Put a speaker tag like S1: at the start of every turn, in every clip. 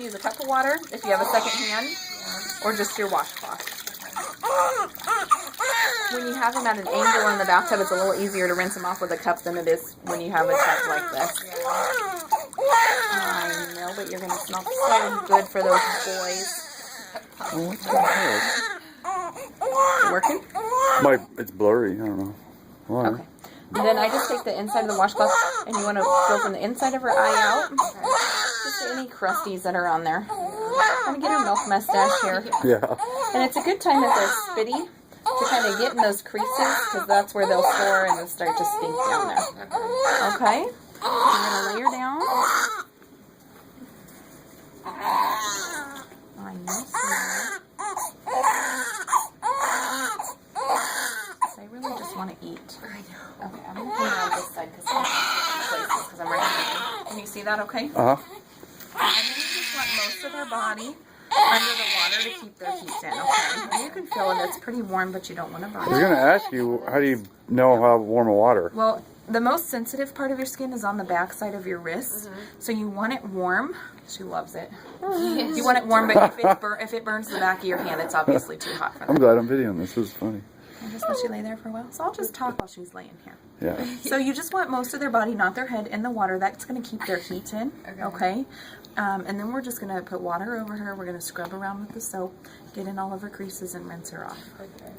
S1: Use a cup of water if you have a second hand, or just your washcloth. When you have them at an angle in the bathtub, it's a little easier to rinse them off with a cup than it is when you have a tub like this. I know, but you're going to smell so good for those boys.
S2: Oh, what's that?
S1: Working?
S2: It's blurry. I don't know. Why?
S1: Okay. And then I just take the inside of the washcloth, and you want to go from the inside of her eye out. Just any crusties that are on there. Kind of get her milk mustache here.
S2: Yeah.
S1: And it's a good time if they're spitty to kind of get in those creases, because that's where they'll store and they'll start to stink down there. Okay? I'm going to lay her down. I know, sweetheart. I really just want to eat. I know. Okay, I'm going to put her on this side because I'm right here. Can you see that okay?
S2: Uh-huh.
S1: And then you just want most of their body under the water to keep their heat in, okay? And you can feel it. It's pretty warm, but you don't want to burn
S2: I was going to ask you, how do you know how warm the water?
S1: Well, the most sensitive part of your skin is on the back side of your wrist. So you want it warm. She loves it. You want it warm, but if it burns the back of your hand, it's obviously too hot for that.
S2: I'm glad I'm videoing this. This is funny.
S1: I'll just let you lay there for a while. So I'll just talk while she's laying here.
S2: Yeah.
S1: So you just want most of their body, not their head, in the water. That's going to keep their heat in. Okay? And then we're just going to put water over her. We're going to scrub around with the soap, get in all of her creases, and rinse her off. Okay.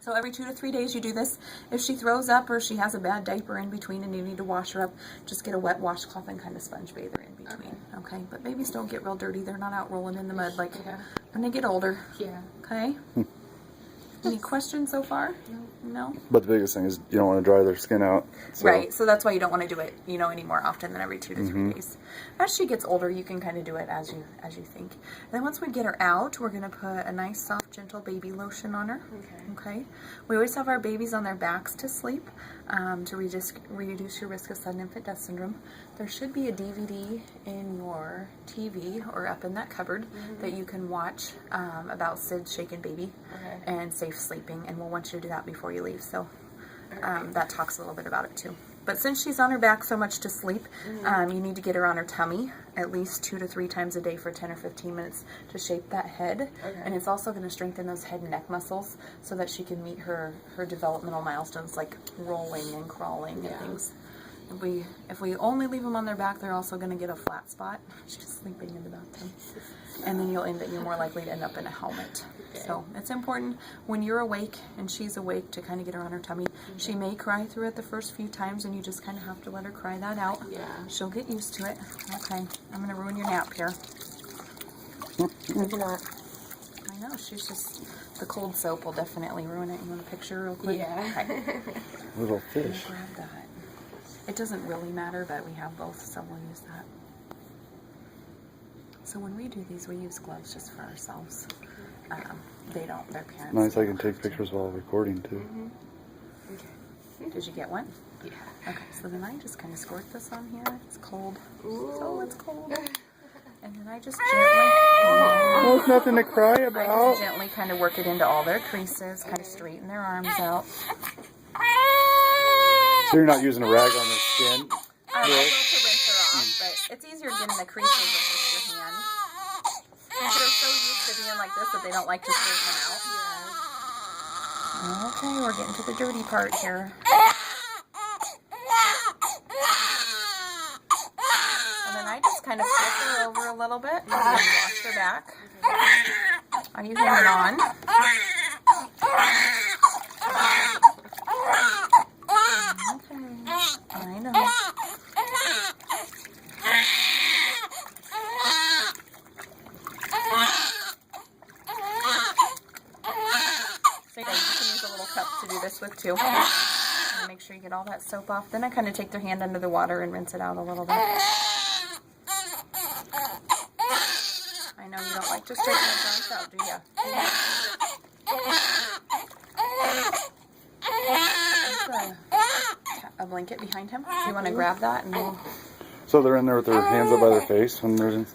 S1: So every 2 to 3 days you do this. If she throws up or she has a bad diaper in between and you need to wash her up, just get a wet washcloth and kind of sponge bathe her in between. Okay? But babies don't get real dirty. They're not out rolling in the mud like when they get older. Yeah. Okay? Any questions so far? No?
S2: But the biggest thing is you don't want to dry their skin out. So.
S1: Right, so that's why you don't want to do it, any more often than every 2 to 3 days. As she gets older, you can kind of do it as you think. And then once we get her out, we're going to put a nice, soft, gentle baby lotion on her. Okay. We always have our babies on their backs to sleep to reduce your risk of sudden infant death syndrome. There should be a DVD in your TV or up in that cupboard that you can watch about Sid's shaken baby and safe sleeping, and we'll want you to do that before you leave. So that talks a little bit about it too. But since she's on her back so much to sleep, you need to get her on her tummy at least 2 to 3 times a day for 10 or 15 minutes to shape that head. And it's also going to strengthen those head and neck muscles so that she can meet her developmental milestones like rolling and crawling and things. If we only leave them on their back, they're also going to get a flat spot. She's sleeping in the bathtub. And then you're more likely to end up in a helmet. So it's important when you're awake and she's awake to kind of get her on her tummy. She may cry through it the first few times, and you just kind of have to let her cry that out. She'll get used to it. Okay, I'm going to ruin your nap here.
S3: Maybe not.
S1: I know, she's just, the cold soap will definitely ruin it. You want a picture real quick? Okay.
S2: Little fish.
S1: Grab that. It doesn't really matter, but we have both, so we'll use that. So when we do these, we use gloves just for ourselves. They don't, their parents.
S2: Nice, I can take pictures while recording too.
S1: Okay. Did you get one? Yeah. Okay, so then I just kind of squirt this on here. It's cold. So it's cold. And then I just gently...
S2: There's nothing to cry
S1: I
S2: about.
S1: just gently kind of work it into all their creases, kind of straighten their arms out.
S2: So you're not using a rag on their skin?
S1: I will to rinse her off, but it's easier getting the creases with just your hand. They're so used to being like this that they don't like to straighten them out. Okay, we're getting to the dirty part here. And then I just kind of flip her over a little bit and wash her back. Are you hanging on? I know. So you can use a little cup to do this with too. And make sure you get all that soap off. Then I kind of take their hand under the water and rinse it out a little bit. I know you don't like to straighten the joints out, do you? A blanket behind him. Do you want to grab that? And we'll...
S2: So they're in there with their hands up by their face when they're in...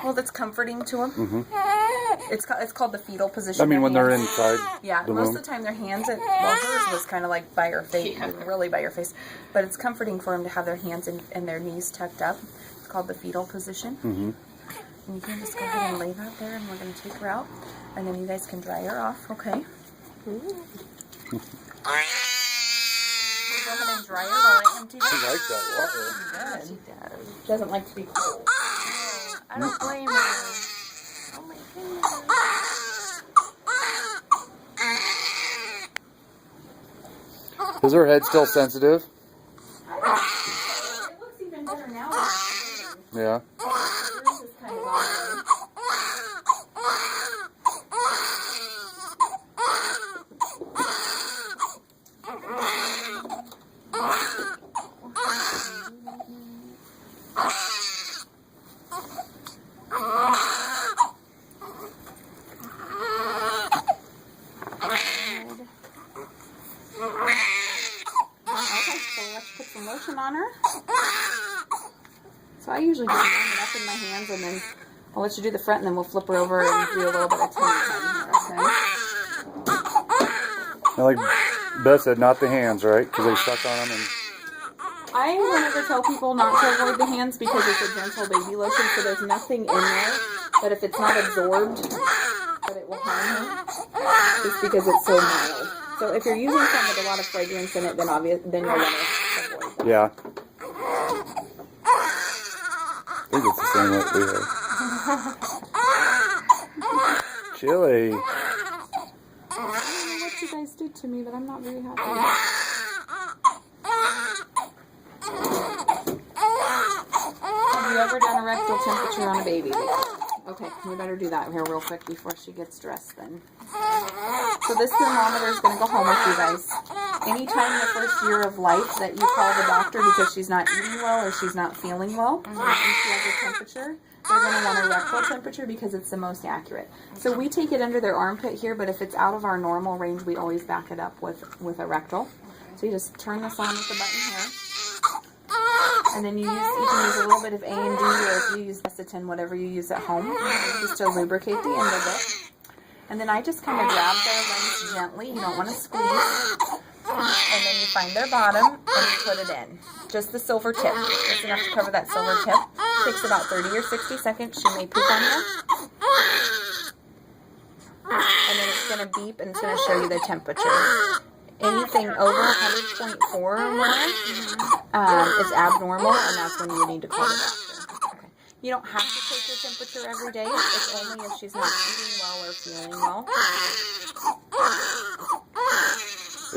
S1: Well, that's comforting to them. It's called the fetal position.
S2: I mean, when they're inside.
S1: Yeah, most of the time their hands, well, hers was kind of like by her face, really by your face. But it's comforting for them to have their hands and their knees tucked up. It's called the fetal position. And you can just go ahead and lay that there, and we're going to take her out. And then you guys can dry her off, okay? Go ahead and dry her while I empty this.
S2: She likes that water.
S1: Good. She does. She doesn't like to be cold. Oh, I don't blame her. Oh my goodness.
S2: Is her head still sensitive?
S1: It looks even better now.
S2: Yeah.
S1: Hers is kind of odd. On her. So I usually just warm it up in my hands, and then I'll let you do the front, and then we'll flip her over and do a little bit of tummy time here, okay?
S2: Now, like Beth said, not the hands, right? Because they suck on them. And
S1: I whenever tell people not to avoid the hands because it's a gentle baby lotion, so there's nothing in there that if it's not absorbed, that it will harm her, just because it's so mild. So if you're using something with a lot of fragrance in it, then you'll want to avoid that.
S2: yeah. I think it's the same way we have. Chili.
S1: I don't know what you guys did to me, but I'm not very happy. Have you ever done a rectal temperature on a baby? Okay, we better do that here real quick before she gets dressed then. So this thermometer is going to go home with you guys. Anytime in the first year of life that you call the doctor because she's not eating well or she's not feeling well and she has a temperature, they're going to want a rectal temperature because it's the most accurate. So we take it under their armpit here, but if it's out of our normal range, we always back it up with a rectal. So you just turn this on with the button here. And then you can use a little bit of A&D, or if you use lecithin, whatever you use at home, just to lubricate the end of it. And then I just kind of grab their legs gently. You don't want to squeeze. And then you find their bottom and you put it in. Just the silver tip. Just enough to cover that silver tip. Takes about 30 or 60 seconds. She may poop on you. And then it's going to beep and it's going to show you the temperature. Anything over 100.4 or more is abnormal, and that's when you need to call the doctor. Okay. You don't have to take her temperature every day. It's only if she's not eating well or feeling well.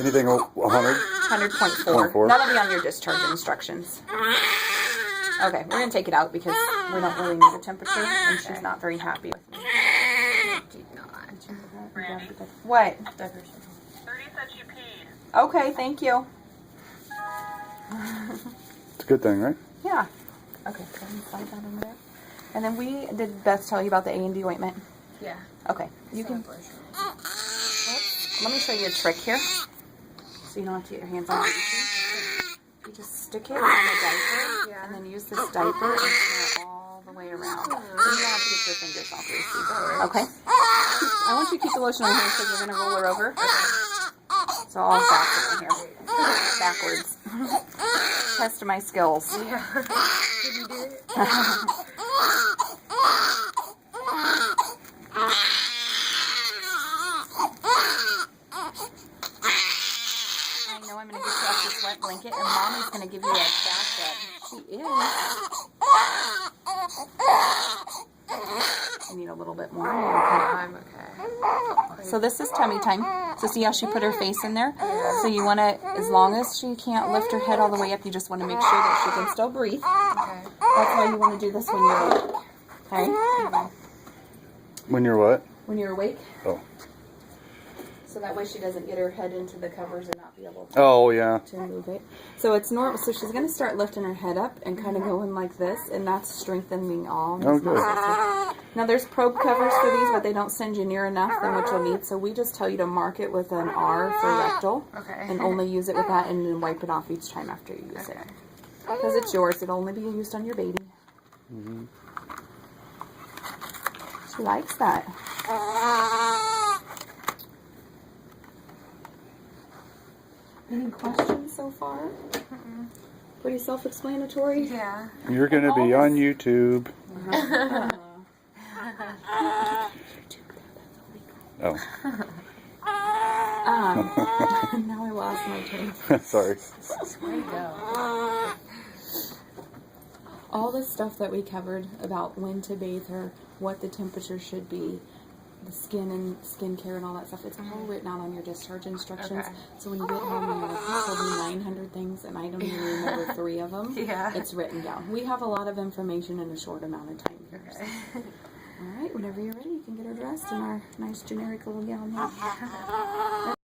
S2: Anything 100?
S1: 100.4. That'll be on your discharge instructions. Okay, we're going to take it out because we don't really need a temperature, and she's not very happy with me. What?
S4: 30 said she peed.
S1: Okay, thank you.
S2: It's a good thing, right?
S1: Yeah. Okay, so let me slide that over there. And then did Beth tell you about the A&D ointment?
S4: Yeah.
S1: Okay, you can. Let me show you a trick here, so you don't have to get your hands on it. You just stick it on the diaper, and then use this diaper and smear it all the way around. So you don't have to get your fingers off your receiver. Okay. I want you to keep the lotion on here because we're gonna roll her over. So I'll back in here. Backwards. Test my skills.
S4: Yeah. Did you do it?
S1: I know I'm going to get you off this wet blanket, and Mommy's going to give you a bath rub. She is. I need a little bit more.
S4: I'm okay.
S1: So this is tummy time. So see how she put her face in there? So you want to, as long as she can't lift her head all the way up, you just want to make sure that she can still breathe.
S4: Okay.
S1: That's why you want to do this when you're awake. Okay?
S2: When you're what?
S1: When you're awake.
S2: Oh.
S1: So that way she doesn't get her head into the covers and not be able to.
S2: Oh, yeah.
S1: To move it. So it's normal. So she's going to start lifting her head up and kind of going like this, and that's strengthening all these
S2: Oh, good.
S1: muscles. Now there's probe covers for these, but they don't send you near enough than what you'll need. So we just tell you to mark it with an R for rectal,
S4: Okay.
S1: and only use it with that, and then wipe it off each time after you use it. Because it's yours. It'll only be used on your baby.
S2: Mm-hmm.
S1: She likes that. Any questions so far? Pretty self-explanatory.
S4: Yeah.
S2: You're going to be on YouTube. Oh.
S1: Now I lost my train.
S2: Sorry.
S1: Where'd it go? All the stuff that we covered about when to bathe her, what the temperature should be, the skin and skincare and all that stuff, it's all written out on your discharge instructions.
S4: Okay.
S1: So when you get home and you're like, you told me 900 things and I don't even remember 3 of them,
S4: Yeah.
S1: it's written down. We have a lot of information in a short amount of time here.
S4: Okay.
S1: So. All right, whenever you're ready, you can get her dressed in our nice generic little gown here.